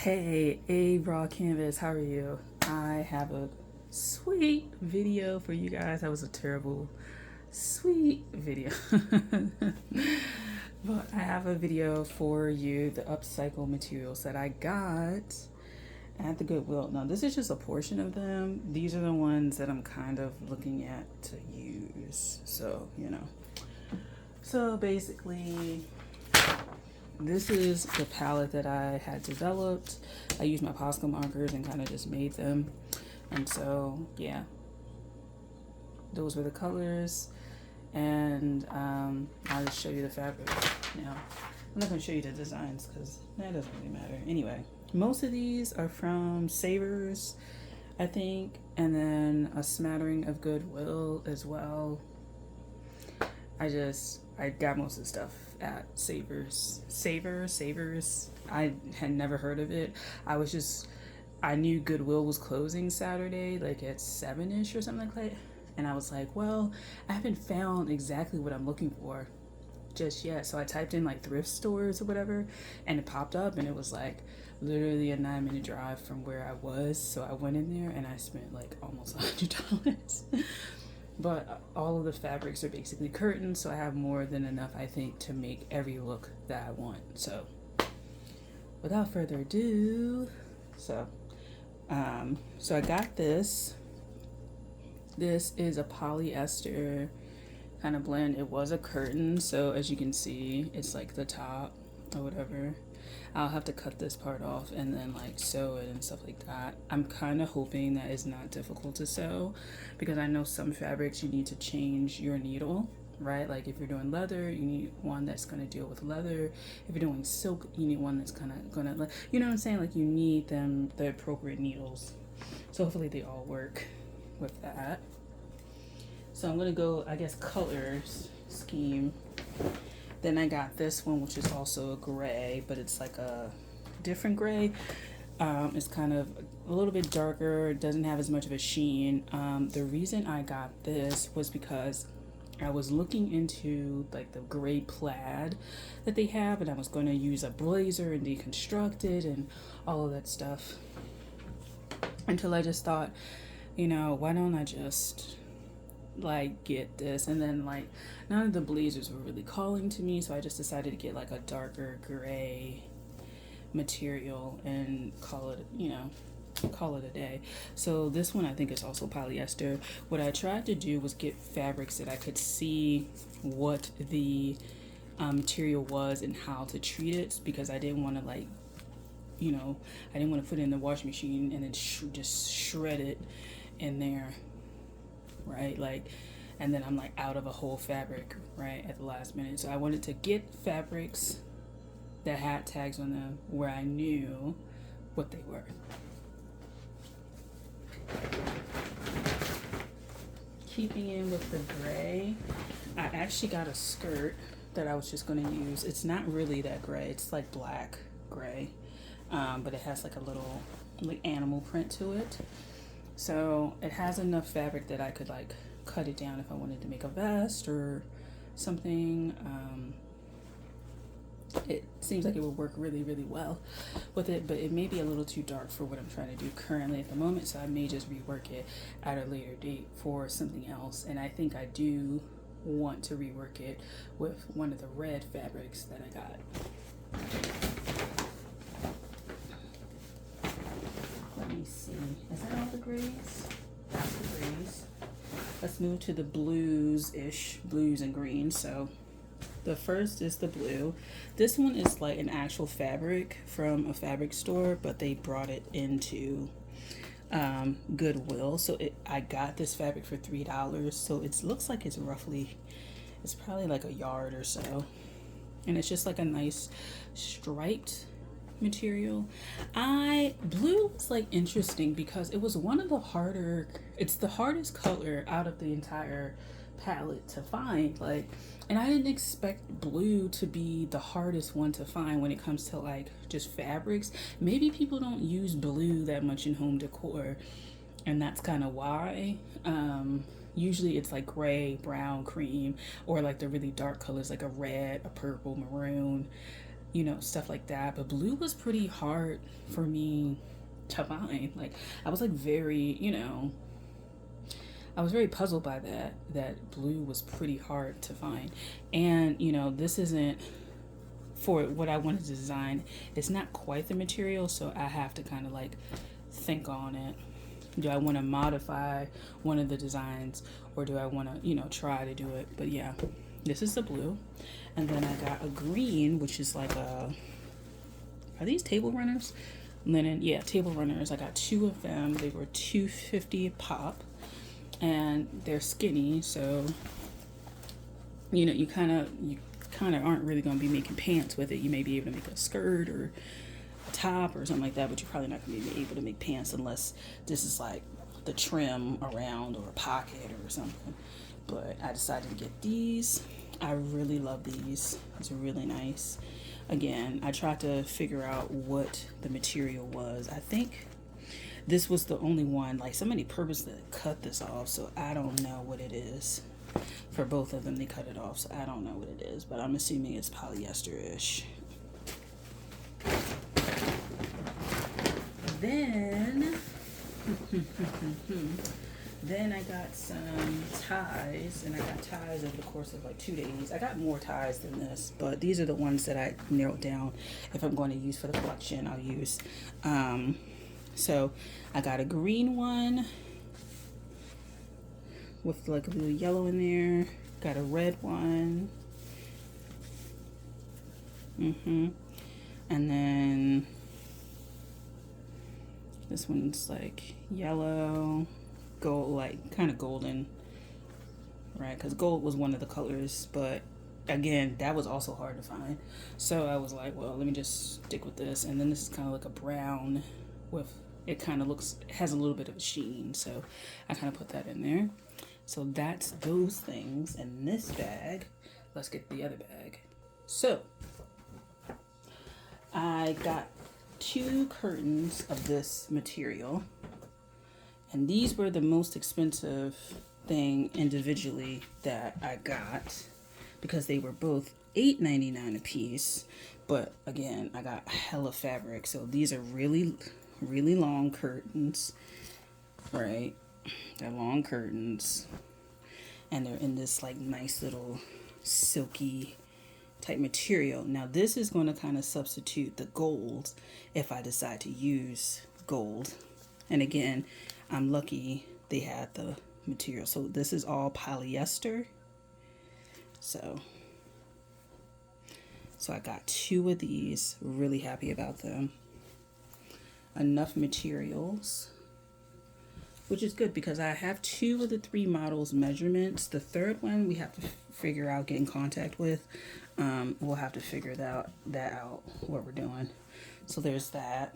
Hey, A Raw Canvas, how are you? I have a sweet video for you guys. That was a terrible, sweet video. But I have a video for you, the upcycle materials that I got at the Goodwill. Now, this is just a portion of them. These are the ones that I'm kind of looking at to use. So, So basically, this is the palette that I had developed. I used my Posca markers and kind of just made them. And so, yeah, those were the colors. And I'll just show you the fabric now. I'm not going to show you the designs because that doesn't really matter. Anyway, most of these are from Savers, I think, and then a smattering of Goodwill as well. I got most of the stuff at Savers. I had never heard of it. I knew Goodwill was closing Saturday, like at 7-ish or something like that. And I was like, well, I haven't found exactly what I'm looking for just yet. So I typed in like thrift stores or whatever, and it popped up, and it was like literally a 9-minute drive from where I was. So I went in there and I spent like almost $100. But all of the fabrics are basically curtains, so I have more than enough, I think, to make every look that I want. So without further ado, so I got this. This is a polyester kind of blend. It was a curtain, so as you can see, it's like the top or whatever. I'll have to cut this part off and then like sew it and stuff like that. I'm kind of hoping that it's not difficult to sew, because I know some fabrics you need to change your needle, right? Like if you're doing leather, you need one that's going to deal with leather. If you're doing silk, you need one that's kind of going to, you know what I'm saying? Like you need the appropriate needles. So hopefully they all work with that. So I'm going to go, I guess, colors scheme. Then I got this one, which is also a gray, but it's like a different gray. It's kind of a little bit darker. It doesn't have as much of a sheen. The reason I got this was because I was looking into like the gray plaid that they have, and I was going to use a blazer and deconstruct it and all of that stuff, until I just thought, why don't I just like get this? And then like none of the blazers were really calling to me, so I just decided to get like a darker gray material and call it a day. So this one I think is also polyester. What I tried to do was get fabrics that I could see what the material was and how to treat it, because I didn't want to I didn't want to put it in the washing machine and then just shred it in there, right? Like, and then I'm like out of a whole fabric right at the last minute. So I wanted to get fabrics that had tags on them where I knew what they were. Keeping in with the gray, I actually got a skirt that I was just going to use. It's not really that gray, it's like black gray, but it has like a little like animal print to it. So it has enough fabric that I could like cut it down if I wanted to make a vest or something. It seems like it would work really, really well with it, but it may be a little too dark for what I'm trying to do currently at the moment, so I may just rework it at a later date for something else. And I think I do want to rework it with one of the red fabrics that I got. Let me see. Is that all the grays? That's the grays. Let's move to the blues-ish, blues and greens. So the first is the blue. This one is like an actual fabric from a fabric store, but they brought it into Goodwill. So I got this fabric for $3. So it looks like it's probably like a yard or so. And it's just like a nice striped material. Blue was like interesting because it was one of the it's the hardest color out of the entire palette to find, like, and I didn't expect blue to be the hardest one to find when it comes to like just fabrics. Maybe people don't use blue that much in home decor, and that's kind of why. Usually it's like gray, brown, cream, or like the really dark colors like a red, a purple, maroon, you know, stuff like that. But blue was pretty hard for me to find. Like, I was like very, you know, I was very puzzled by that, that blue was pretty hard to find. And, you know, this isn't for what I wanted to design. It's not quite the material, so I have to kind of like think on it. Do I want to modify one of the designs, or do I want to, you know, try to do it? But yeah, this is the blue. And then I got a green, which is like a, are these table runners? Linen, yeah, table runners. I got 2 of them. They were $2.50 a pop, and they're skinny, so you know, you kind of aren't really going to be making pants with it. You may be able to make a skirt or a top or something like that, but you're probably not going to be able to make pants unless this is like the trim around or a pocket or something. But I decided to get these. I really love these. It's really nice. Again, I tried to figure out what the material was. I think this was the only one, like somebody purposely cut this off, so I don't know what it is. For both of them, they cut it off, so I don't know what it is, but I'm assuming it's polyester-ish. Then, then I got some ties, and I got ties over the course of like 2 days. I got more ties than this, but these are the ones that I narrowed down. If I'm going to use for the collection, I'll use. So I got a green one with like a little yellow in there. Got a red one. And then this one's like yellow, gold, like kind of golden, right? Because gold was one of the colors, but again, that was also hard to find. So I was like, well, let me just stick with this. And then this is kind of like a brown with, it kind of looks, has a little bit of a sheen. So I kind of put that in there. So that's those things in this bag. Let's get the other bag. So I got 2 curtains of this material, and these were the most expensive thing individually that I got because they were both $8.99 a piece. But again, I got hella fabric, so these are really long curtains, right? They're long curtains, and they're in this like nice little silky type material. Now this is going to kind of substitute the gold if I decide to use gold. And again, I'm lucky they had the material. So this is all polyester. So I got 2 of these, really happy about them. Enough materials, which is good because I have 2 of the 3 models measurements. The third one we have to figure out, get in contact with. We'll have to figure that out, what we're doing. So there's that.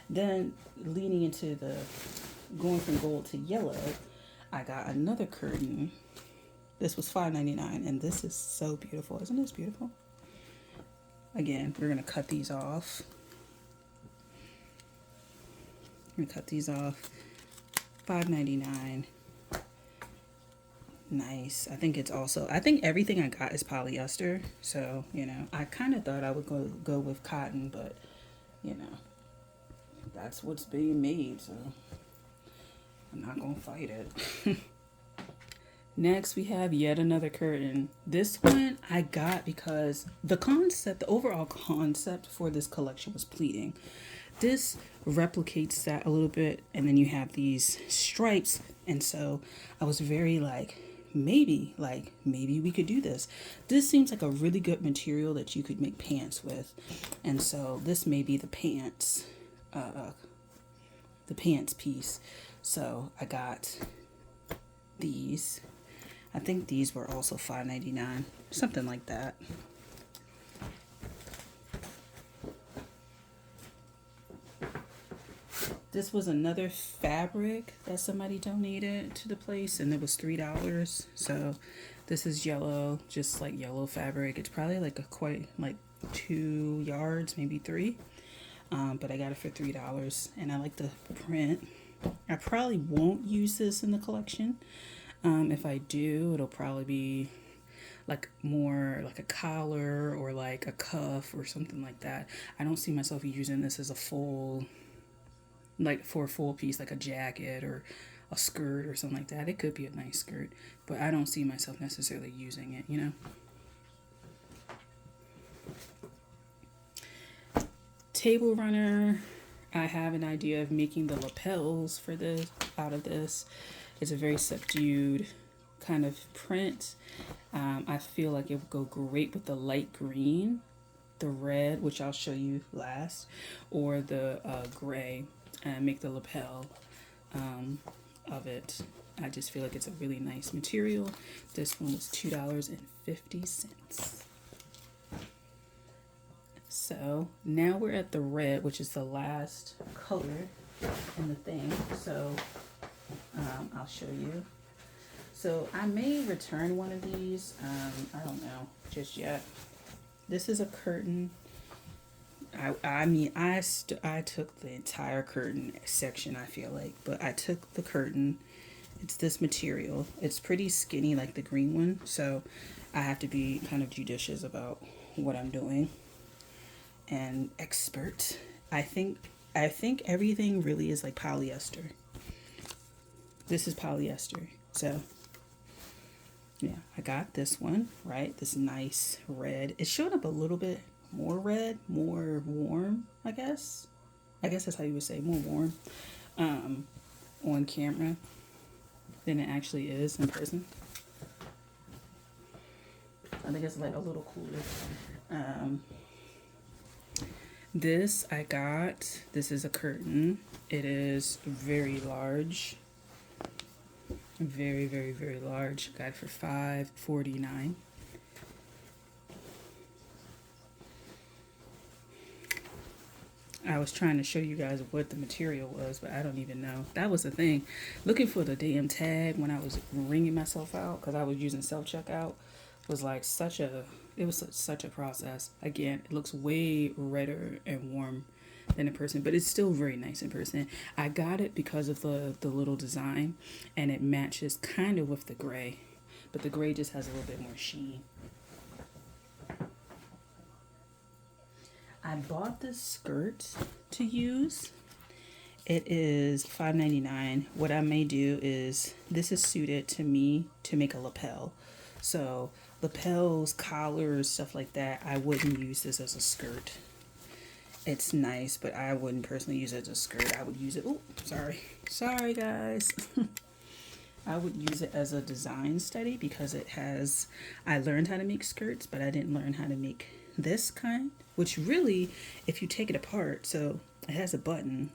Then leading into the going from gold to yellow, I got another curtain. This was $5.99, and this is so beautiful. Isn't this beautiful? Again, we're gonna cut these off. I'm gonna cut these off. $5.99. Nice. I think it's also, I think everything I got is polyester. So, you know, I kind of thought I would go with cotton, but, you know, that's what's being made. So I'm not going to fight it. Next, we have yet another curtain. This one I got because the overall concept for this collection was pleating. This replicates that a little bit, and then you have these stripes, and so I was very like, maybe we could do this. This seems like a really good material that you could make pants with, and so this may be the pants piece. So I got these. I think these were also $5.99, something like that. This was another fabric that somebody donated to the place, and it was $3. So this is yellow, just like yellow fabric. It's probably like quite like 2 yards, maybe 3. But I got it for $3, and I like the print. I probably won't use this in the collection. If I do, it'll probably be like more like a collar or like a cuff or something like that. I don't see myself using this as a full, like for a full piece, like a jacket or a skirt or something like that. It could be a nice skirt, but I don't see myself necessarily using it, you know? Table runner, I have an idea of making the lapels for this out of this. It's a very subdued kind of print. I feel like it would go great with the light green, the red, which I'll show you last, or the gray, and make the lapel of it. I just feel like it's a really nice material. This one was $2.50. So now we're at the red, which is the last color in the thing. So I'll show you. So I may return one of these. I don't know just yet. This is a curtain. I took the entire curtain section, I feel like, but I took the curtain. It's this material. It's pretty skinny like the green one, so I have to be kind of judicious about what I'm doing and expert. I think everything really is like polyester. This is polyester. So yeah, I got this one, right? This nice red. It showed up a little bit more red, more warm, I guess. I guess that's how you would say, more warm on camera than it actually is in person. I think it's like a little cooler. This I got. This is a curtain. It is very large. Very, very, very large. Got it for $5.49. I was trying to show you guys what the material was, but I don't even know. That was the thing. Looking for the damn tag when I was ringing myself out because I was using self-checkout was like such a process. Again, it looks way redder and warm than in person, but it's still very nice in person. I got it because of the little design, and it matches kind of with the gray, but the gray just has a little bit more sheen. I bought this skirt to use. It is $5.99. What I may do is, this is suited to me to make a lapel. So lapels, collars, stuff like that, I wouldn't use this as a skirt. It's nice, but I wouldn't personally use it as a skirt. I would use it, oh, sorry guys. I would use it as a design study because it has, I learned how to make skirts, but I didn't learn how to make this kind, which really, if you take it apart, so it has a button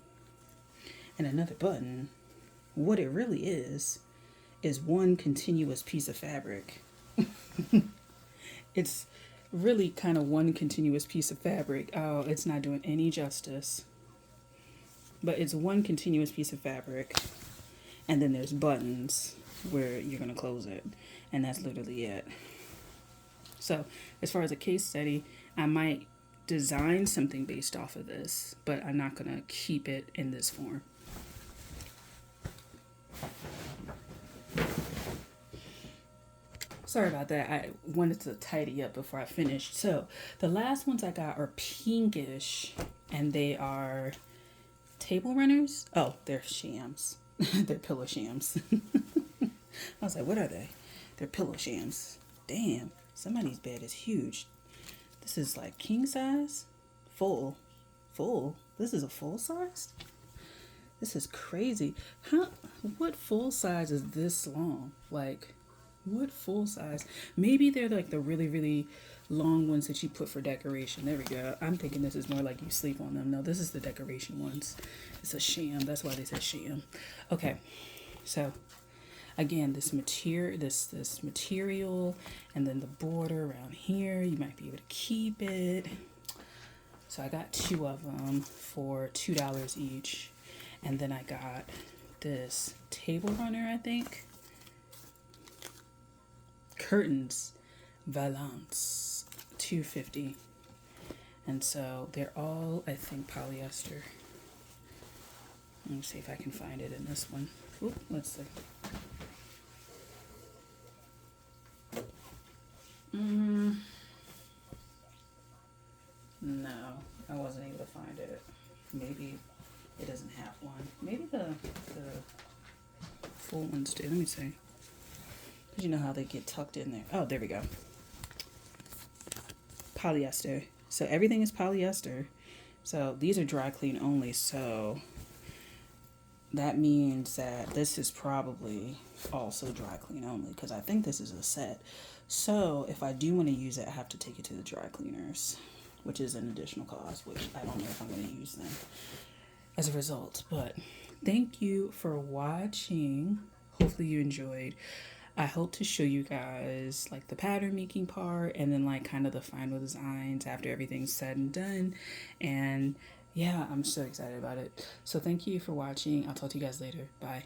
and another button. What it really is one continuous piece of fabric. It's really kind of one continuous piece of fabric. Oh, it's not doing any justice. But it's one continuous piece of fabric. And then there's buttons where you're going to close it. And that's literally it. So as far as a case study, I might design something based off of this, but I'm not going to keep it in this form. Sorry about that. I wanted to tidy up before I finished. So the last ones I got are pinkish, and they are table runners. Oh, they're shams. They're pillow shams. I was like, what are they? They're pillow shams. Damn, somebody's bed is huge. This is like king size? Full. This is a full size? This is crazy. What full size is this long? Like, what full size? Maybe they're like the really, really long ones that you put for decoration. There we go. I'm thinking this is more like you sleep on them. No, this is the decoration ones. It's a sham. That's why they said sham. Okay, so again, this material, and then the border around here. You might be able to keep it. So I got 2 of them for $2 each, and then I got this table runner, I think. Curtains, Valance, $2.50, and so they're all, I think, polyester. Let me see if I can find it in this one. Oop, let's see. Mm, no, I wasn't able to find it. Maybe it doesn't have one. Maybe the full ones do. Let me see. Cause you know how they get tucked in there. Oh, there we go. Polyester. So everything is polyester. So these are dry clean only. So that means that this is probably also dry clean only because I think this is a set. So if I do want to use it, I have to take it to the dry cleaners, which is an additional cost, which I don't know if I'm going to use them as a result. But thank you for watching. Hopefully you enjoyed. I hope to show you guys like the pattern making part and then like kind of the final designs after everything's said and done. And yeah, I'm so excited about it. So thank you for watching. I'll talk to you guys later. Bye.